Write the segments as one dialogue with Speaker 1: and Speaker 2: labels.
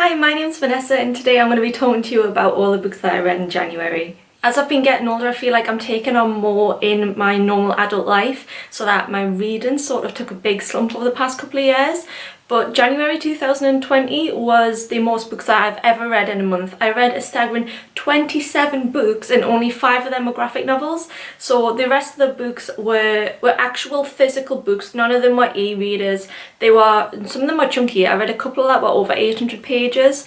Speaker 1: Hi, my name's Vanessa and today I'm going to be talking to you about all the books that I read in January. As I've been getting older, I feel like I'm taking on more in my normal adult life, so that my reading sort of took a big slump over the past couple of years. But January 2020 was the most books that I've ever read in a month. I read a staggering 27 books and only 5 of them were graphic novels. So the rest of the books were actual physical books. None of them were e-readers. Some of them were chunky. I read a couple that were over 800 pages.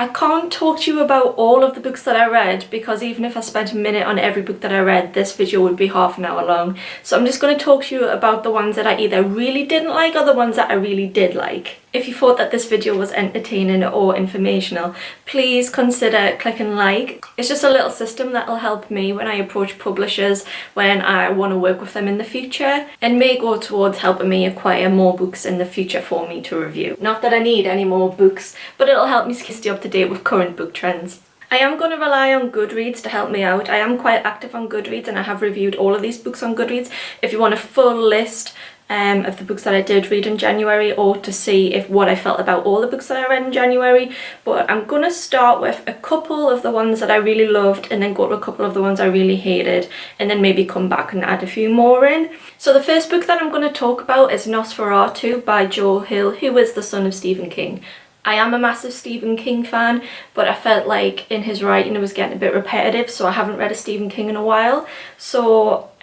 Speaker 1: I can't talk to you about all of the books that I read because even if I spent a minute on every book that I read, this video would be half an hour long. So I'm just going to talk to you about the ones that I either really didn't like or the ones that I really did like. If you thought that this video was entertaining or informational, please consider clicking like. It's just a little system that will help me when I approach publishers when I want to work with them in the future, and may go towards helping me acquire more books in the future for me to review. Not that I need any more books, but it'll help me stay up to date with current book trends. I am going to rely on Goodreads to help me out. I am quite active on Goodreads and I have reviewed all of these books on Goodreads. If you want a full list of the books that I did read in January, or to see what I felt about all the books that I read in January. But I'm going to start with a couple of the ones that I really loved and then go to a couple of the ones I really hated, and then maybe come back and add a few more in. So the first book that I'm going to talk about is Nosferatu by Joe Hill, who is the son of Stephen King. I am a massive Stephen King fan, but I felt like in his writing it was getting a bit repetitive, so I haven't read a Stephen King in a while.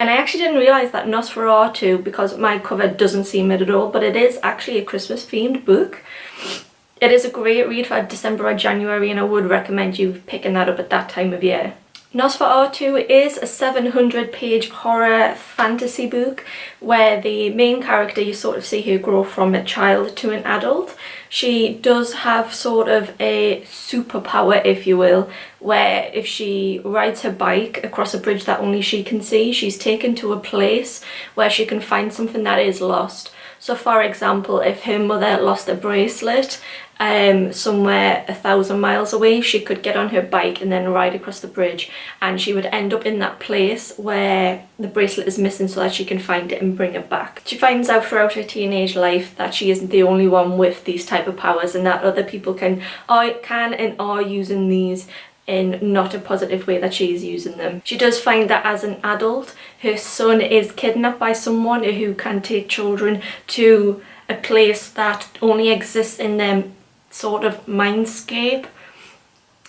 Speaker 1: And I actually didn't realise that Nosferatu, because my cover doesn't seem it at all, but it is actually a Christmas themed book. It is a great read for December or January, and I would recommend you picking that up at that time of year. Nosferatu is a 700-page horror fantasy book where the main character, you sort of see her grow from a child to an adult. She does have sort of a superpower, if you will, where if she rides her bike across a bridge that only she can see, she's taken to a place where she can find something that is lost. So for example, if her mother lost a bracelet somewhere 1,000 miles away, she could get on her bike and then ride across the bridge, and she would end up in that place where the bracelet is missing so that she can find it and bring it back. She finds out throughout her teenage life that she isn't the only one with these type of powers, and that other people can and are using these in not a positive way that she's using them. She does find that as an adult, her son is kidnapped by someone who can take children to a place that only exists in their sort of mindscape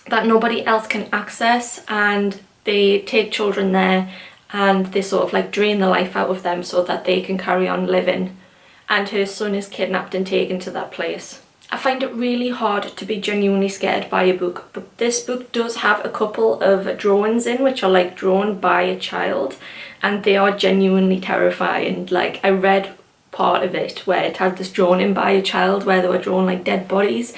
Speaker 1: that nobody else can access, and they take children there and they sort of like drain the life out of them so that they can carry on living, and her son is kidnapped and taken to that place. I find it really hard to be genuinely scared by a book, but this book does have a couple of drawings in which are like drawn by a child, and they are genuinely terrifying. Like, I read part of it where it had this drawn in by a child where they were drawn like dead bodies,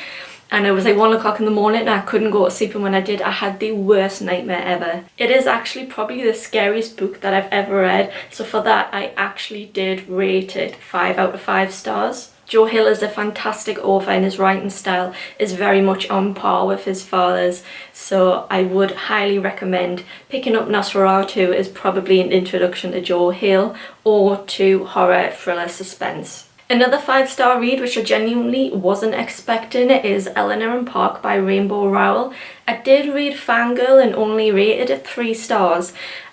Speaker 1: and it was like 1 o'clock in the morning and I couldn't go to sleep, and when I did I had the worst nightmare ever. It is actually probably the scariest book that I've ever read, so for that I actually did rate it 5 out of 5 stars. Joe Hill is a fantastic author and his writing style is very much on par with his father's, so I would highly recommend picking up Nosferatu as probably an introduction to Joe Hill or to horror, thriller, suspense. Another 5-star read which I genuinely wasn't expecting is Eleanor Park by Rainbow Rowell. I did read Fangirl and only rated it 3 stars.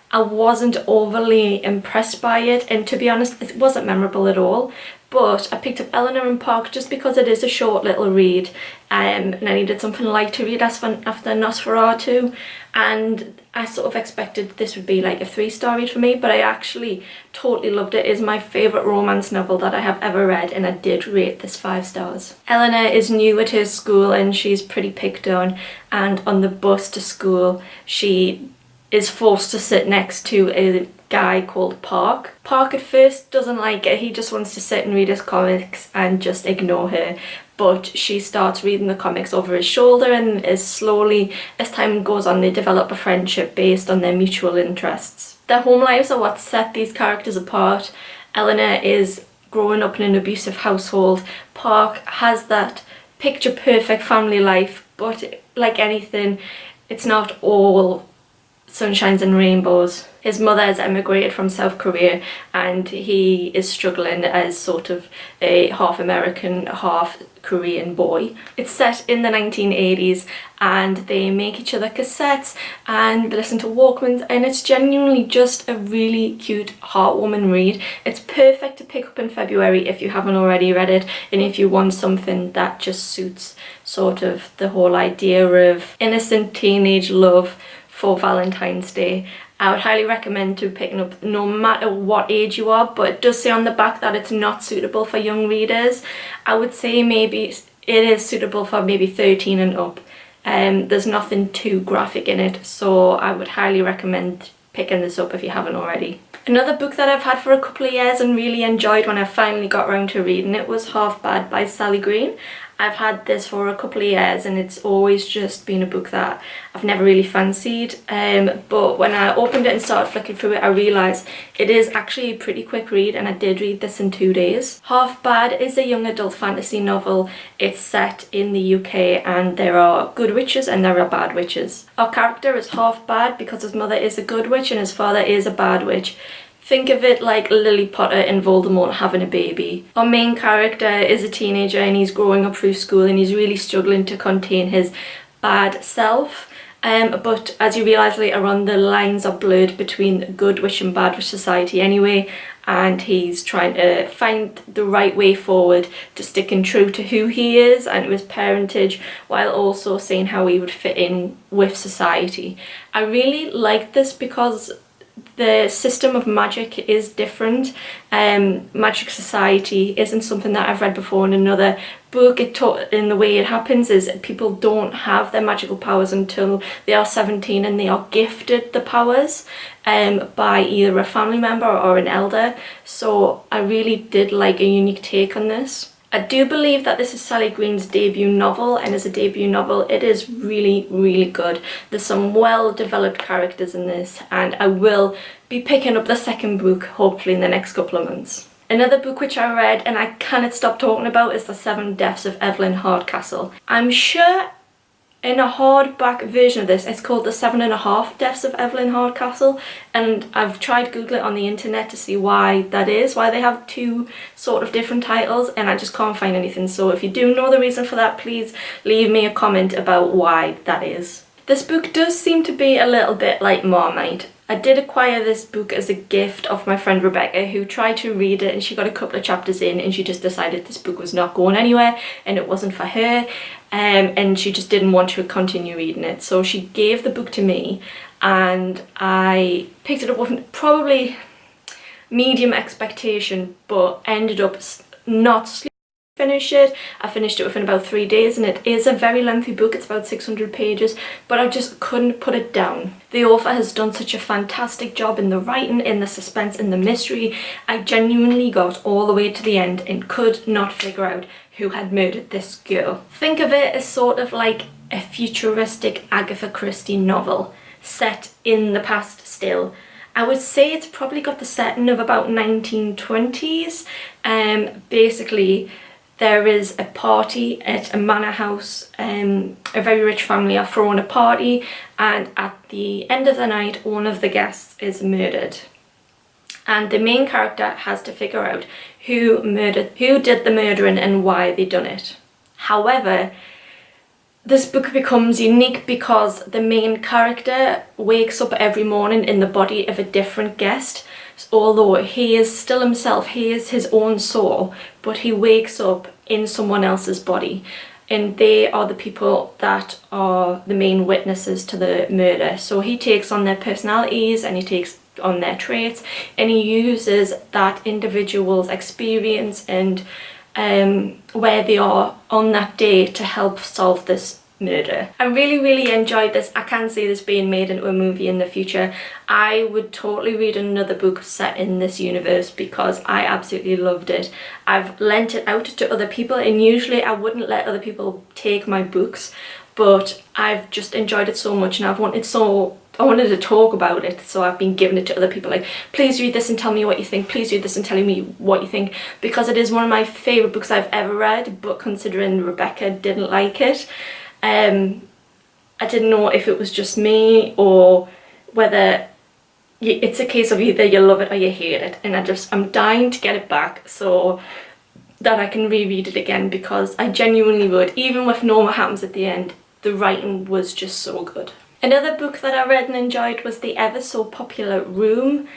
Speaker 1: I wasn't overly impressed by it, and to be honest it wasn't memorable at all. But I picked up Eleanor Park just because it is a short little read, and I needed something light to read after Nosferatu, and I sort of expected this would be like a 3-star read for me, but I actually totally loved it. It is my favourite romance novel that I have ever read, and I did rate this 5 stars. Eleanor is new at her school and she's pretty picked on the bus to school she is forced to sit next to a guy called Park. Park at first doesn't like it, he just wants to sit and read his comics and just ignore her, but she starts reading the comics over his shoulder, and as slowly as time goes on they develop a friendship based on their mutual interests. Their home lives are what set these characters apart. Eleanor is growing up in an abusive household. Park has that picture perfect family life, but like anything, it's not all sunshines and rainbows. His mother has emigrated from South Korea and he is struggling as sort of a half American, half Korean boy. It's set in the 1980s and they make each other cassettes and they listen to Walkmans, and it's genuinely just a really cute, heartwarming read. It's perfect to pick up in February if you haven't already read it, and if you want something that just suits sort of the whole idea of innocent teenage love for Valentine's Day. I would highly recommend to picking up no matter what age you are, but it does say on the back that it's not suitable for young readers. I would say maybe it is suitable for maybe 13 and up. There's nothing too graphic in it, so I would highly recommend picking this up if you haven't already. Another book that I've had for a couple of years and really enjoyed when I finally got around to reading it was Half Bad by Sally Green. I've had this for a couple of years and it's always just been a book that I've never really fancied, but when I opened it and started flicking through it, I realised it is actually a pretty quick read, and I did read this in 2 days. Half Bad is a young adult fantasy novel. It's set in the UK and there are good witches and there are bad witches. Our character is half bad because his mother is a good witch and his father is a bad witch. Think of it like Lily Potter and Voldemort having a baby. Our main character is a teenager and he's growing up through school and he's really struggling to contain his bad self. But as you realise later on, the lines are blurred between good witch and bad witch society anyway, and he's trying to find the right way forward to sticking true to who he is and to his parentage, while also seeing how he would fit in with society. I really like this because the system of magic is different. Magic Society isn't something that I've read before in another book. In the way it happens is people don't have their magical powers until they are 17 and they are gifted the powers by either a family member or an elder. So I really did like a unique take on this. I do believe that this is Sally Green's debut novel, and as a debut novel it is really, really good. There's some well developed characters in this, and I will be picking up the second book hopefully in the next couple of months. Another book which I read and I cannot stop talking about is The 7 Deaths of Evelyn Hardcastle. I'm sure in a hardback version of this it's called The 7.5 Deaths of Evelyn Hardcastle, and I've tried Googling it on the internet to see why that is, why they have two sort of different titles, and I just can't find anything. So if you do know the reason for that, please leave me a comment about why that is. This book does seem to be a little bit like Marmite. I did acquire this book as a gift of my friend Rebecca, who tried to read it and she got a couple of chapters in and she just decided this book was not going anywhere and it wasn't for her, and she just didn't want to continue reading it. So she gave the book to me and I picked it up with probably medium expectation, but ended up not finish it. I finished it within about 3 days, and it is a very lengthy book. It's about 600 pages, but I just couldn't put it down. The author has done such a fantastic job in the writing, in the suspense, in the mystery. I genuinely got all the way to the end and could not figure out who had murdered this girl. Think of it as sort of like a futuristic Agatha Christie novel set in the past still. I would say it's probably got the setting of about 1920s. Basically, there is a party at a manor house. A very rich family are throwing a party, and at the end of the night one of the guests is murdered, and the main character has to figure out who did the murdering and why they done it. However, this book becomes unique because the main character wakes up every morning in the body of a different guest. Although he is still himself, he is his own soul, but he wakes up in someone else's body, and they are the people that are the main witnesses to the murder. So he takes on their personalities and he takes on their traits, and he uses that individual's experience and where they are on that day to help solve this murder. I really enjoyed this. I can see this being made into a movie in the future. I would totally read another book set in this universe because I absolutely loved it. I've lent it out to other people, and usually I wouldn't let other people take my books, but I've just enjoyed it so much and I wanted to talk about it, so I've been giving it to other people, like, please read this and tell me what you think, please read this and tell me what you think, because it is one of my favourite books I've ever read. But considering Rebecca didn't like it, I didn't know if it was just me or whether it's a case of either you love it or you hate it, and I'm dying to get it back. So that I can reread it again, because I genuinely would. Even with no more happens at the end, the writing was just so good. Another book that I read and enjoyed was the ever so popular Room.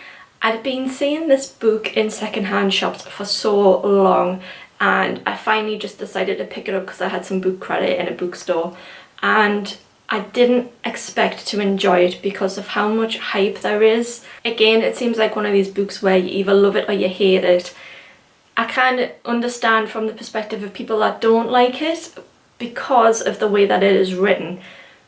Speaker 1: I'd been seeing this book in secondhand shops for so long, and I finally just decided to pick it up because I had some book credit in a bookstore, and I didn't expect to enjoy it because of how much hype there is. Again, it seems like one of these books where you either love it or you hate it. I kind of understand from the perspective of people that don't like it because of the way that it is written.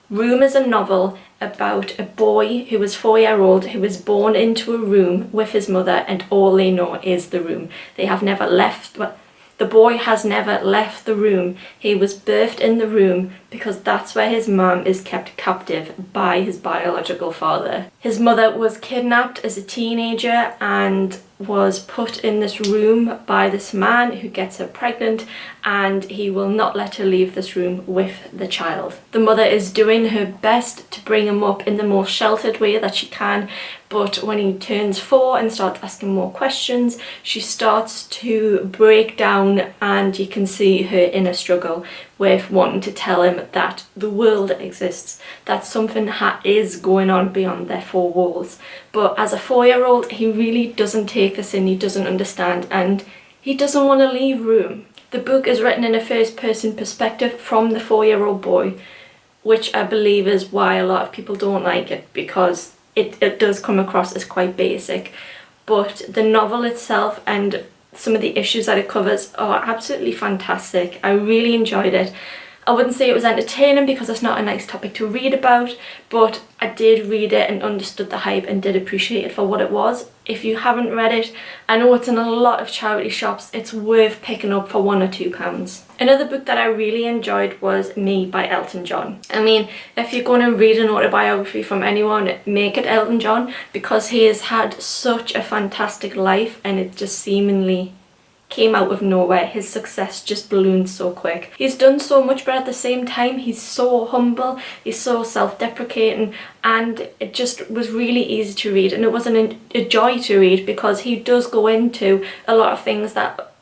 Speaker 1: Room is a novel about a boy who was 4-year-old who was born into a room with his mother, and all they know is the room. They have never left. Well, the boy has never left the room. He was birthed in the room because that's where his mum is kept captive by his biological father. His mother was kidnapped as a teenager and was put in this room by this man who gets her pregnant, and he will not let her leave this room with the child. The mother is doing her best to bring him up in the most sheltered way that she can, but when he turns 4 and starts asking more questions, she starts to break down, and you can see her inner struggle with wanting to tell him that the world exists, that something is going on beyond their 4 walls. But as a 4-year-old, he really doesn't take this in, he doesn't understand, and he doesn't want to leave Room. The book is written in a first-person perspective from the 4-year-old boy, which I believe is why a lot of people don't like it, because it does come across as quite basic. But the novel itself and some of the issues that it covers are absolutely fantastic. I really enjoyed it. I wouldn't say it was entertaining because it's not a nice topic to read about, but I did read it and understood the hype and did appreciate it for what it was. If you haven't read it, I know it's in a lot of charity shops, it's worth picking up for £1 or £2. Another book that I really enjoyed was Me by Elton John. I mean, if you're going to read an autobiography from anyone, make it Elton John, because he has had such a fantastic life and it just seemingly came out of nowhere. His success just ballooned so quick. He's done so much, but at the same time he's so humble, he's so self-deprecating, and it just was really easy to read, and it wasn't a joy to read because he does go into a lot of things that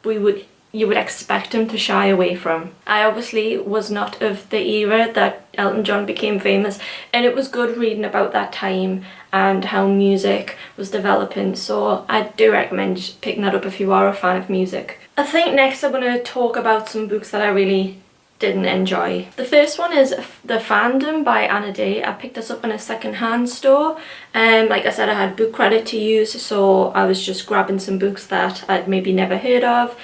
Speaker 1: you would expect him to shy away from. I obviously was not of the era that Elton John became famous, and it was good reading about that time and how music was developing, so I do recommend picking that up if you are a fan of music. I think next I'm going to talk about some books that I really didn't enjoy. The first one is The Fandom by Anna Day. I picked this up in a second-hand store, and like I said, I had book credit to use, so I was just grabbing some books that I'd maybe never heard of.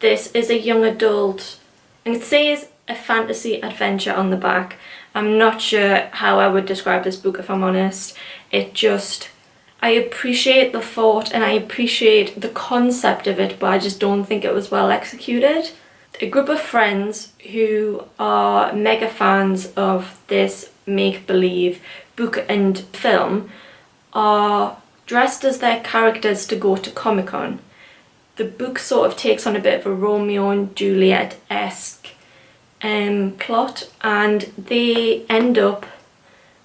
Speaker 1: This is a young adult, and it says a fantasy adventure on the back. I'm not sure how I would describe this book, if I'm honest. I appreciate the thought and I appreciate the concept of it, but I just don't think it was well executed. A group of friends who are mega fans of this make-believe book and film are dressed as their characters to go to Comic-Con. The book sort of takes on a bit of a Romeo and Juliet-esque plot, and they end up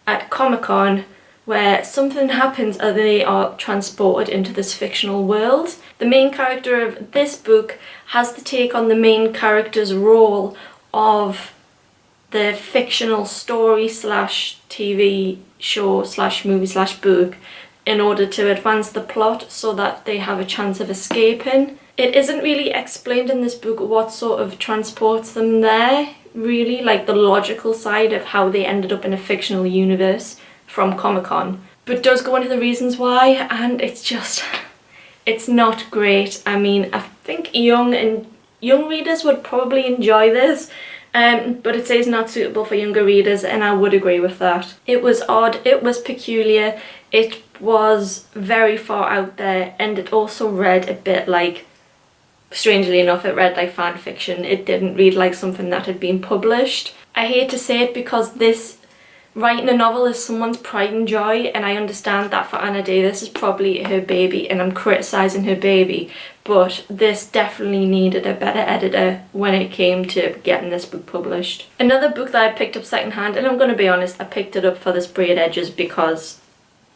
Speaker 1: at Comic-Con where something happens and they are transported into this fictional world. The main character of this book has to take on the main character's role of the fictional story slash TV show slash movie slash book in order to advance the plot so that they have a chance of escaping. It isn't really explained in this book what sort of transports them there, really, like the logical side of how they ended up in a fictional universe from Comic-Con, but does go into the reasons why, and it's not great. I mean, I think young readers would probably enjoy this, but it says not suitable for younger readers, and I would agree with that. It was odd, it was peculiar, it was very far out there, and it also read a bit like, strangely enough, it read like fan fiction. It didn't read like something that had been published. I hate to say it because writing a novel is someone's pride and joy, and I understand that for Anna Day this is probably her baby and I'm criticising her baby, but this definitely needed a better editor when it came to getting this book published. Another book that I picked up secondhand, and I'm going to be honest, I picked it up for the sprayed edges because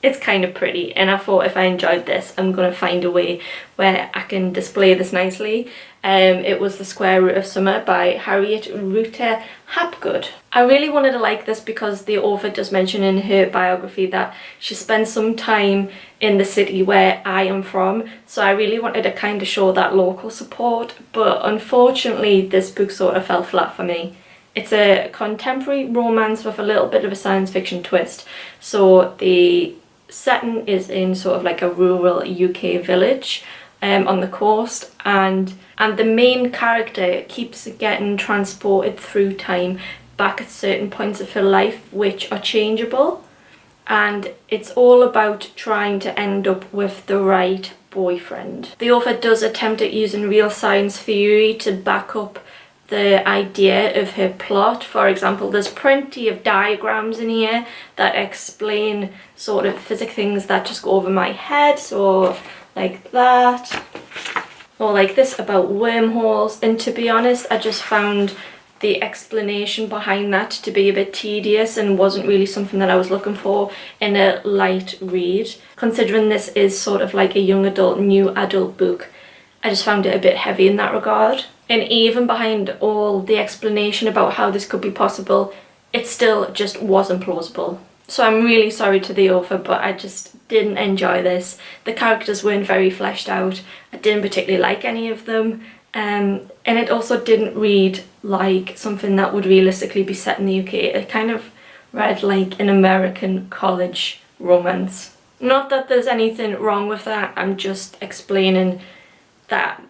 Speaker 1: it's kind of pretty, and I thought if I enjoyed this, I'm going to find a way where I can display this nicely. It was The Squareroot of Summer by Harriet Rutter Hapgood. I really wanted to like this because the author does mention in her biography that she spent some time in the city where I am from, so I really wanted to kind of show that local support, but unfortunately this book sort of fell flat for me. It's a contemporary romance with a little bit of a science fiction twist, so the setting is in sort of like a rural UK village on the coast, and the main character keeps getting transported through time back at certain points of her life which are changeable, and it's all about trying to end up with the right boyfriend. The author does attempt at using real science theory to back up the idea of her plot. For example, there's plenty of diagrams in here that explain sort of physics things that just go over my head, so like that, or like this about wormholes, and to be honest I just found the explanation behind that to be a bit tedious and wasn't really something that I was looking for in a light read. Considering this is sort of like a young adult, new adult book, I just found it a bit heavy in that regard. And even behind all the explanation about how this could be possible, it still just wasn't plausible. So I'm really sorry to the author, but I just didn't enjoy this. The characters weren't very fleshed out. I didn't particularly like any of them. And it also didn't read like something that would realistically be set in the UK. It kind of read like an American college romance. Not that there's anything wrong with that, I'm just explaining that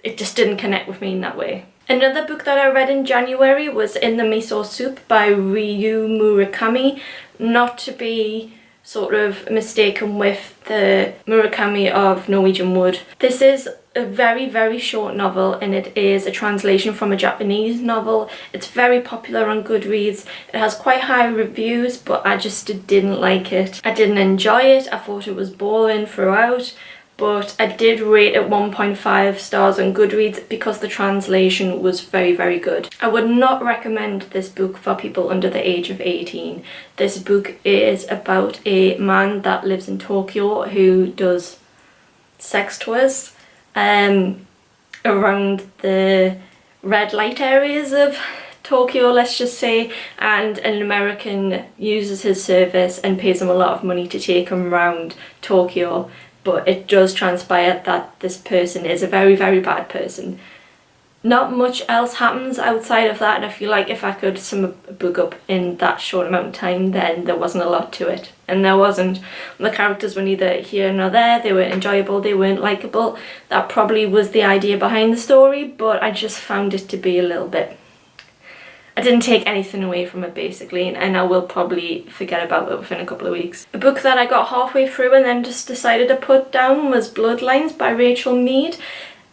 Speaker 1: it just didn't connect with me in that way. Another book that I read in January was In the Miso Soup by Ryu Murakami, not to be sort of mistaken with the Murakami of Norwegian Wood. This is a very, very short novel, and it is a translation from a Japanese novel. It's very popular on Goodreads. It has quite high reviews, but I just didn't like it. I didn't enjoy it. I thought it was boring throughout. But I did rate it 1.5 stars on Goodreads because the translation was very, very good. I would not recommend this book for people under the age of 18. This book is about a man that lives in Tokyo who does sex tours around the red light areas of Tokyo, let's just say, and an American uses his service and pays him a lot of money to take him around Tokyo. But it does transpire that this person is a very, very bad person. Not much else happens outside of that, and I feel like if I could sum a book up in that short amount of time, then there wasn't a lot to it. And there wasn't. The characters were neither here nor there, they weren't enjoyable, they weren't likeable. That probably was the idea behind the story, but I just found it to be a little bit... I didn't take anything away from it basically, and I will probably forget about it within a couple of weeks. A book that I got halfway through and then just decided to put down was Bloodlines by Rachel Mead.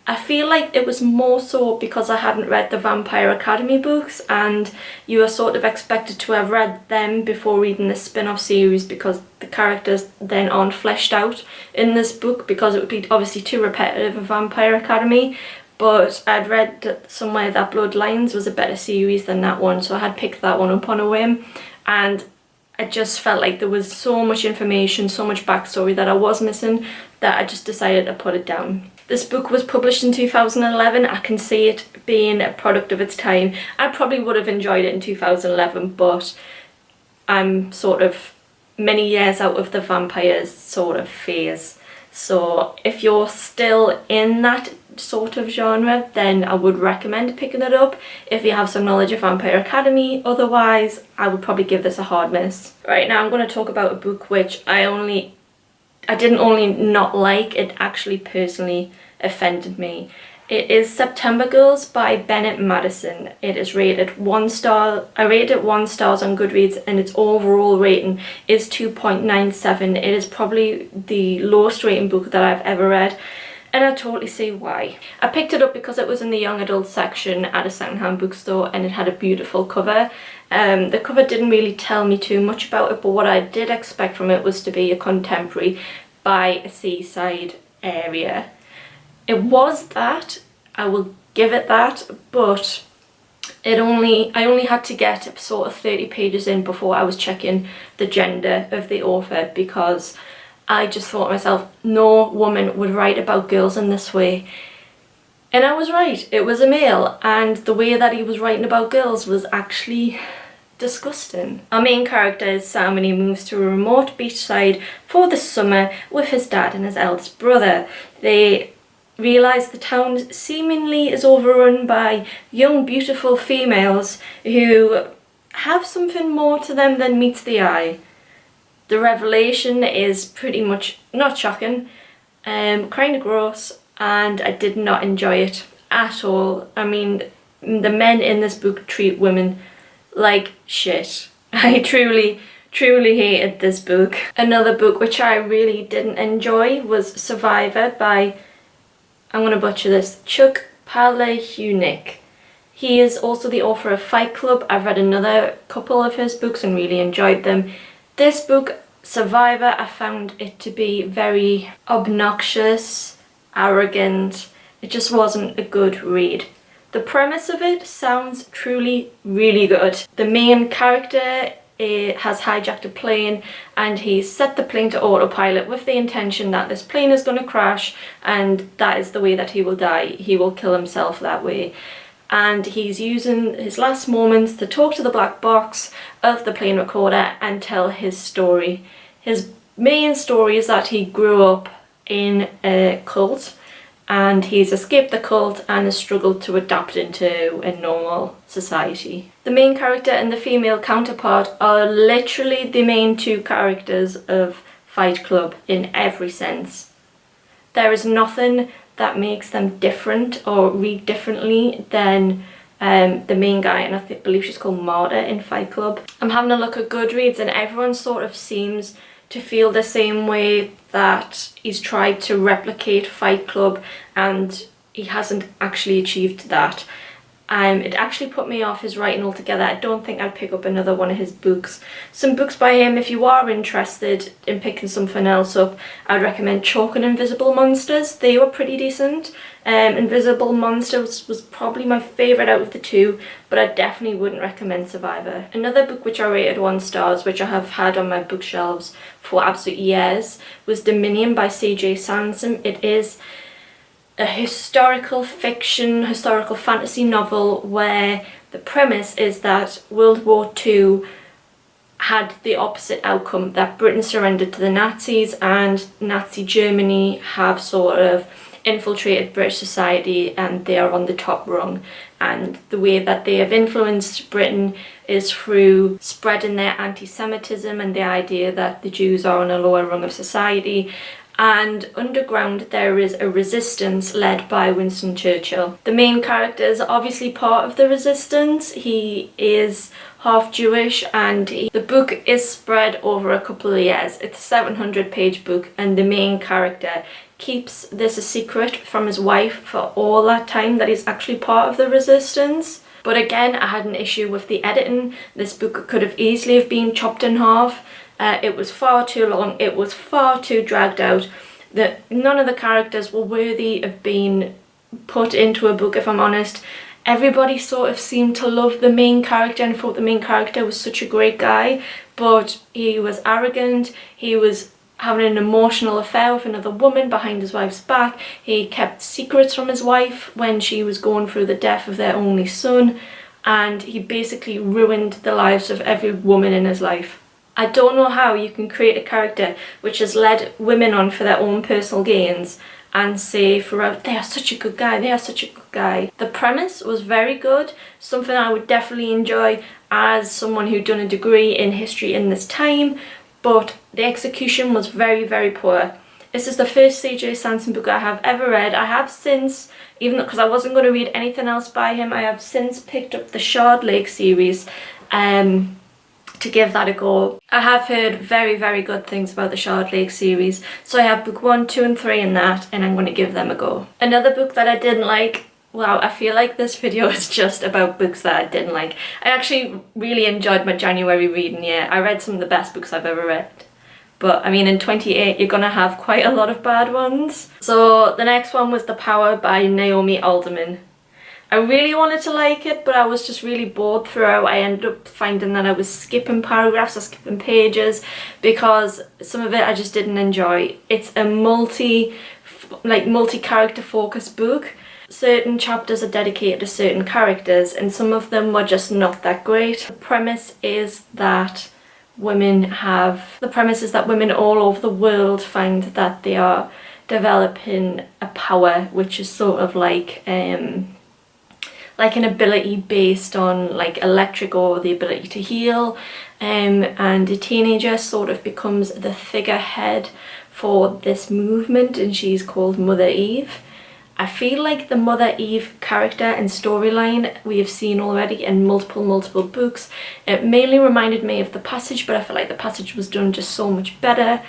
Speaker 1: I feel like it was more so because I hadn't read the Vampire Academy books, and you are sort of expected to have read them before reading the spin-off series because the characters then aren't fleshed out in this book because it would be obviously too repetitive of Vampire Academy. But I'd read somewhere that Bloodlines was a better series than that one, so I had picked that one up on a whim, and I just felt like there was so much information, so much backstory that I was missing, that I just decided to put it down. This book was published in 2011. I can see it being a product of its time. I probably would have enjoyed it in 2011, but I'm sort of many years out of the vampires sort of phase. So if you're still in that sort of genre, then I would recommend picking it up if you have some knowledge of Vampire Academy. Otherwise, I would probably give this a hard miss. Right, now I'm going to talk about a book which I didn't only not like, it actually personally offended me. It is September Girls by Bennett Madison. It is rated 1 star. I rated it 1 star on Goodreads, and its overall rating is 2.97. It is probably the lowest rating book that I've ever read, and I totally see why. I picked it up because it was in the young adult section at a secondhand bookstore, and it had a beautiful cover. The cover didn't really tell me too much about it, but what I did expect from it was to be a contemporary by a seaside area. It was that, I will give it that, but I only had to get sort of 30 pages in before I was checking the gender of the author, because I just thought to myself, no woman would write about girls in this way. And I was right, it was a male, and the way that he was writing about girls was actually disgusting. Our main character is Sam, and he moves to a remote beachside for the summer with his dad and his eldest brother. They realise the town seemingly is overrun by young, beautiful females who have something more to them than meets the eye. The revelation is pretty much not shocking, kind of gross, and I did not enjoy it at all. I mean, the men in this book treat women like shit. I truly hated this book. Another book which I really didn't enjoy was Survivor by, I'm gonna butcher this, Chuck Palahniuk. He is also the author of Fight Club. I've read another couple of his books and really enjoyed them. This book, Survivor, I found it to be very obnoxious, arrogant. It just wasn't a good read. The premise of it sounds truly really good. The main character has hijacked a plane, and he's set the plane to autopilot with the intention that this plane is going to crash, and that is the way that he will die. He will kill himself that way. And he's using his last moments to talk to the black box of the plane recorder and tell his story. His main story is that he grew up in a cult, and he's escaped the cult and has struggled to adapt into a normal society. The main character and the female counterpart are literally the main two characters of Fight Club in every sense. There is nothing that makes them different or read differently than the main guy, and I believe she's called Marta in Fight Club. I'm having a look at Goodreads, and everyone sort of seems to feel the same way, that he's tried to replicate Fight Club and he hasn't actually achieved that. It actually put me off his writing altogether. I don't think I'd pick up another one of his books. Some books by him, if you are interested in picking something else up, I'd recommend Chalk and Invisible Monsters. They were pretty decent. Invisible Monsters was probably my favourite out of the two, but I definitely wouldn't recommend Survivor. Another book which I rated 1 star, which I have had on my bookshelves for absolute years, was Dominion by C.J. Sansom. It is a historical fiction, historical fantasy novel where the premise is that World War II had the opposite outcome, that Britain surrendered to the Nazis and Nazi Germany have sort of infiltrated British society and they are on the top rung. And the way that they have influenced Britain is through spreading their anti-Semitism and the idea that the Jews are on a lower rung of society. And underground there is a resistance led by Winston Churchill. The main character is obviously part of the resistance. He is half Jewish, and the book is spread over a couple of years. It's a 700-page book, and the main character keeps this a secret from his wife for all that time that he's actually part of the resistance. But again, I had an issue with the editing. This book could have easily have been chopped in half. It was far too long, it was far too dragged out, that none of the characters were worthy of being put into a book, if I'm honest. Everybody sort of seemed to love the main character and thought the main character was such a great guy, but he was arrogant, he was having an emotional affair with another woman behind his wife's back, he kept secrets from his wife when she was going through the death of their only son, and he basically ruined the lives of every woman in his life. I don't know how you can create a character which has led women on for their own personal gains and say throughout, they are such a good guy, they are such a good guy. The premise was very good, something I would definitely enjoy as someone who'd done a degree in history in this time, but the execution was very, very poor. This is the first C.J. Sansom book I have ever read. I have since, even because I wasn't going to read anything else by him, I have since picked up the Shard Lake series to give that a go. I have heard very, very good things about the Shard Lake series, so I have book 1, 2 and 3 in that, and I'm going to give them a go. Another book that I didn't like, wow, I feel like this video is just about books that I didn't like. I actually really enjoyed my January reading year. I read some of the best books I've ever read. But I mean, in 28 you're gonna have quite a lot of bad ones. So the next one was The Power by Naomi Alderman. I really wanted to like it, but I was just really bored throughout. I ended up finding that I was skipping paragraphs or skipping pages because some of it I just didn't enjoy. It's a multi-character focused book. Certain chapters are dedicated to certain characters and some of them were just not that great. The premise is that women all over the world find that they are developing a power which is sort of like an ability based on like electric or the ability to heal, and a teenager sort of becomes the figurehead for this movement and she's called Mother Eve. I feel like the Mother Eve character and storyline we have seen already in multiple books. It mainly reminded me of The Passage, but I feel like The Passage was done just so much better.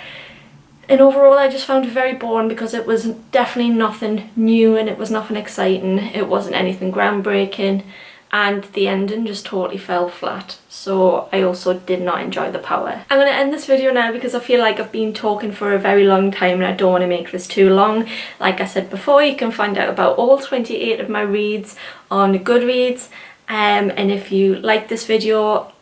Speaker 1: And overall I just found it very boring because it was definitely nothing new and it was nothing exciting. It wasn't anything groundbreaking and the ending just totally fell flat. So I also did not enjoy the power. I'm going to end this video now because I feel like I've been talking for a very long time and I don't want to make this too long. Like I said before, you can find out about all 28 of my reads on Goodreads, and if you like this video,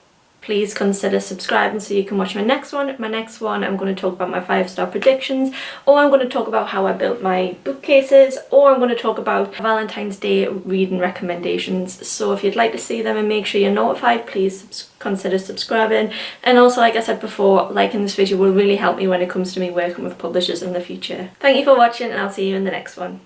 Speaker 1: please consider subscribing so you can watch my next one. My next one, I'm going to talk about my 5-star predictions, or I'm going to talk about how I built my bookcases, or I'm going to talk about Valentine's Day reading recommendations. So if you'd like to see them and make sure you're notified, please consider subscribing. And also, like I said before, liking this video will really help me when it comes to me working with publishers in the future. Thank you for watching and I'll see you in the next one.